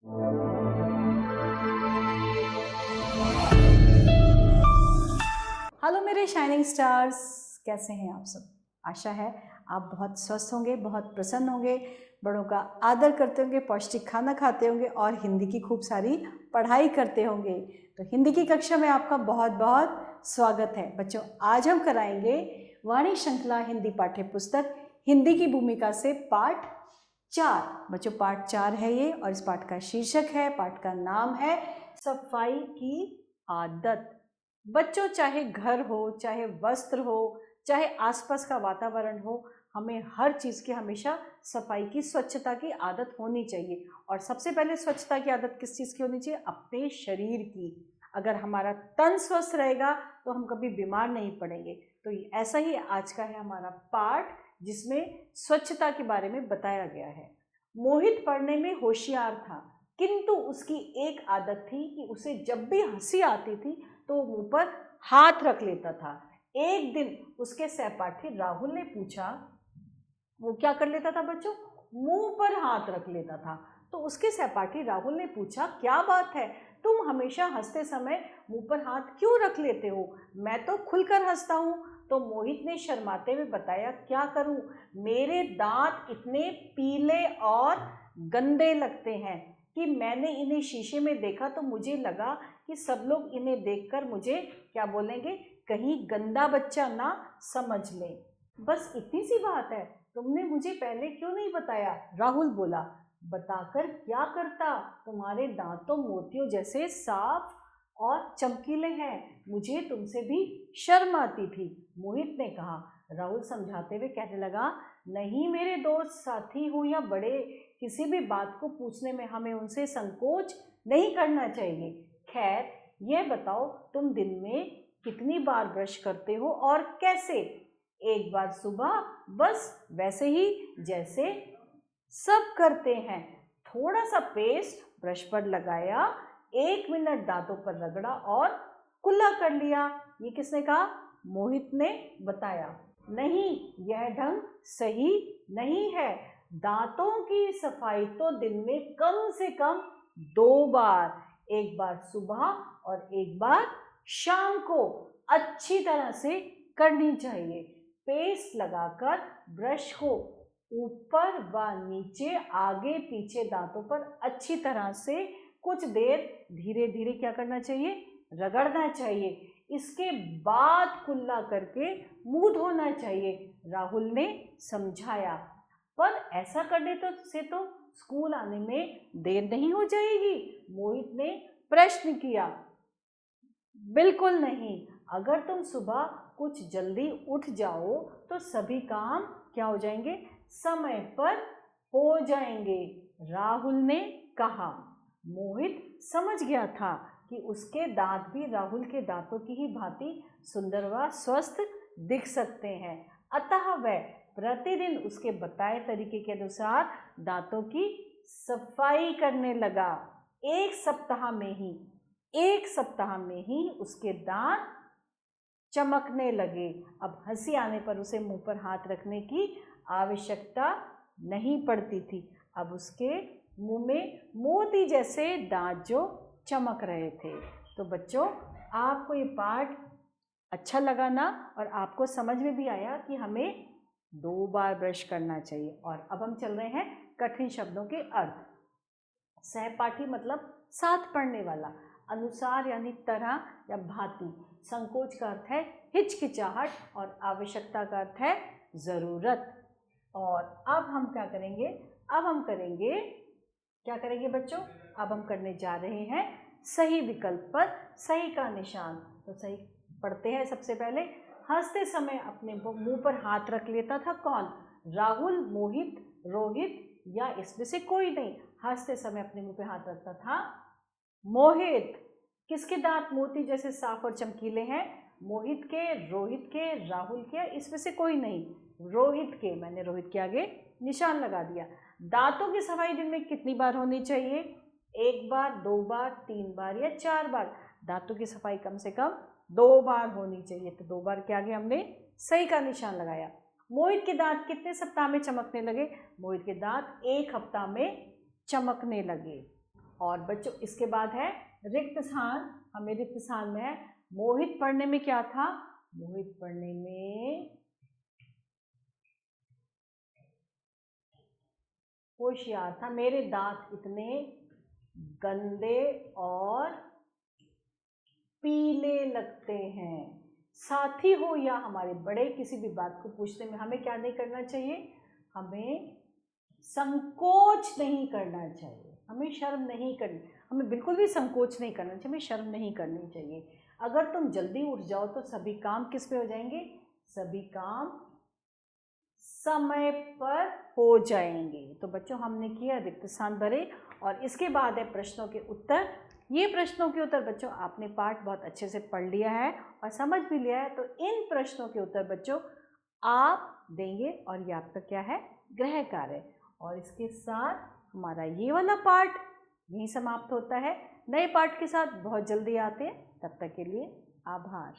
Hello मेरे shining stars, कैसे हैं आप सब। आशा है आप बहुत स्वस्थ होंगे, बहुत प्रसन्न होंगे, बड़ों का आदर करते होंगे, पौष्टिक खाना खाते होंगे और हिंदी की खूब सारी पढ़ाई करते होंगे। तो हिंदी की कक्षा में आपका बहुत बहुत स्वागत है। बच्चों, आज हम कराएंगे वाणी श्रृंखला हिंदी पाठ्य पुस्तक हिंदी की भूमिका से पाठ 4। बच्चों, पाठ 4 है ये और इस पाठ का शीर्षक है, पाठ का नाम है सफाई की आदत। बच्चों, चाहे घर हो, चाहे वस्त्र हो, चाहे आसपास का वातावरण हो, हमें हर चीज़ की हमेशा सफाई की, स्वच्छता की आदत होनी चाहिए। और सबसे पहले स्वच्छता की आदत किस चीज़ की होनी चाहिए? अपने शरीर की। अगर हमारा तन स्वस्थ रहेगा तो हम कभी बीमार नहीं पड़ेंगे। तो ऐसा ही आज का है हमारा पाठ, जिसमें स्वच्छता के बारे में बताया गया है। मोहित पढ़ने में होशियार था, किंतु उसकी एक आदत थी कि उसे जब भी हंसी आती थी तो मुंह पर हाथ रख लेता था। एक दिन उसके सहपाठी राहुल ने पूछा, वो क्या कर लेता था बच्चों? मुंह पर हाथ रख लेता था। तो उसके सहपाठी राहुल ने पूछा, क्या बात है, तुम हमेशा हंसते समय मुंह पर हाथ क्यों रख लेते हो? मैं तो खुलकर हंसता हूँ। तो मोहित ने शर्माते हुए बताया, क्या करूँ, मेरे दांत इतने पीले और गंदे लगते हैं कि मैंने इन्हें शीशे में देखा तो मुझे लगा कि सब लोग इन्हें देखकर मुझे क्या बोलेंगे, कहीं गंदा बच्चा ना समझ लें। बस इतनी सी बात है, तुमने मुझे पहले क्यों नहीं बताया? राहुल बोला। बताकर क्या करता, तुम्हारे दांत तो मोतियों जैसे साफ और चमकीले हैं, मुझे तुमसे भी शर्म आती थी, मोहित ने कहा। राहुल समझाते हुए कहने लगा, नहीं मेरे दोस्त, साथी हो या बड़े, किसी भी बात को पूछने में हमें उनसे संकोच नहीं करना चाहिए। खैर, यह बताओ, तुम दिन में कितनी बार ब्रश करते हो और कैसे? एक बार सुबह, बस वैसे ही जैसे सब करते हैं। थोड़ा सा पेस्ट ब्रश पर लगाया, 1 मिनट दांतों पर रगड़ा और कुल्ला कर लिया। ये किसने कहा? मोहित ने बताया। नहीं, यह ढंग सही नहीं है। दांतों की सफाई तो दिन में कम से कम 2 बार, एक बार सुबह और एक बार शाम को अच्छी तरह से करनी चाहिए। पेस्ट लगाकर ब्रश को ऊपर व नीचे, आगे पीछे दांतों पर अच्छी तरह से कुछ देर धीरे धीरे क्या करना चाहिए? रगड़ना चाहिए। इसके बाद कुल्ला करके मुंह धोना चाहिए, राहुल ने समझाया। पर ऐसा करने से तो स्कूल आने में देर नहीं हो जाएगी? मोहित ने प्रश्न किया। बिल्कुल नहीं, अगर तुम सुबह कुछ जल्दी उठ जाओ तो सभी काम क्या हो जाएंगे? समय पर हो जाएंगे, राहुल ने कहा। मोहित समझ गया था कि उसके दांत भी राहुल के दांतों की ही भांति सुंदर व स्वस्थ दिख सकते हैं, अतः वह प्रतिदिन उसके बताए तरीके के अनुसार दांतों की सफाई करने लगा। एक सप्ताह में ही उसके दांत चमकने लगे। अब हंसी आने पर उसे मुंह पर हाथ रखने की आवश्यकता नहीं पड़ती थी। अब उसके मुंह में मोती जैसे दांत जो चमक रहे थे। तो बच्चों, आपको ये पाठ अच्छा लगा ना? और आपको समझ में भी आया कि हमें 2 बार ब्रश करना चाहिए। और अब हम चल रहे हैं कठिन शब्दों के अर्थ। सहपाठी मतलब साथ पढ़ने वाला, अनुसार यानी तरह या भांति, संकोच का अर्थ है हिचकिचाहट और आवश्यकता का अर्थ है ज़रूरत। और अब हम क्या करेंगे? क्या करेंगे बच्चों? अब हम करने जा रहे हैं सही विकल्प पर सही का निशान। तो सही पढ़ते हैं। सबसे पहले, हंसते समय अपने मुंह पर हाथ रख लेता था कौन? राहुल, मोहित, रोहित या इसमें से कोई नहीं? हंसते समय अपने मुंह पे हाथ रखता था मोहित। किसके दांत मोती जैसे साफ और चमकीले हैं? मोहित के, रोहित के, राहुल के, इसमें से कोई नहीं? रोहित के। मैंने रोहित के आगे निशान लगा दिया। दांतों की सफाई दिन में कितनी बार होनी चाहिए? 1 बार, 2 बार, 3 बार या 4 बार? दांतों की सफाई कम से कम 2 बार होनी चाहिए। तो 2 बार के आगे हमने सही का निशान लगाया। मोहित के दांत कितने सप्ताह में चमकने लगे? मोहित के दांत 1 हफ्ता में चमकने लगे। और बच्चों इसके बाद है रिक्त स्थान। हमें रिक्त स्थान में है मोहित पढ़ने में क्या था, मोहित पढ़ने में होशियार था। मेरे दांत इतने गंदे और पीले लगते हैं। साथी हो या हमारे बड़े किसी भी बात को पूछने में हमें क्या नहीं करना चाहिए, हमें संकोच नहीं करना चाहिए, हमें शर्म नहीं करनी, हमें बिल्कुल भी संकोच नहीं करना चाहिए, हमें शर्म नहीं करनी चाहिए। अगर तुम जल्दी उठ जाओ तो सभी काम किस पे हो जाएंगे, सभी काम समय पर हो जाएंगे। तो बच्चों हमने किया रिक्त स्थान भरे और इसके बाद है प्रश्नों के उत्तर। ये प्रश्नों के उत्तर बच्चों आपने पाठ बहुत अच्छे से पढ़ लिया है और समझ भी लिया है। तो इन प्रश्नों के उत्तर बच्चों आप देंगे और ये आपका क्या है, गृह कार्य। और इसके साथ हमारा ये वाला पाठ यहीं समाप्त होता है। नए पाठ के साथ बहुत जल्दी आते हैं, तब तक के लिए आभार।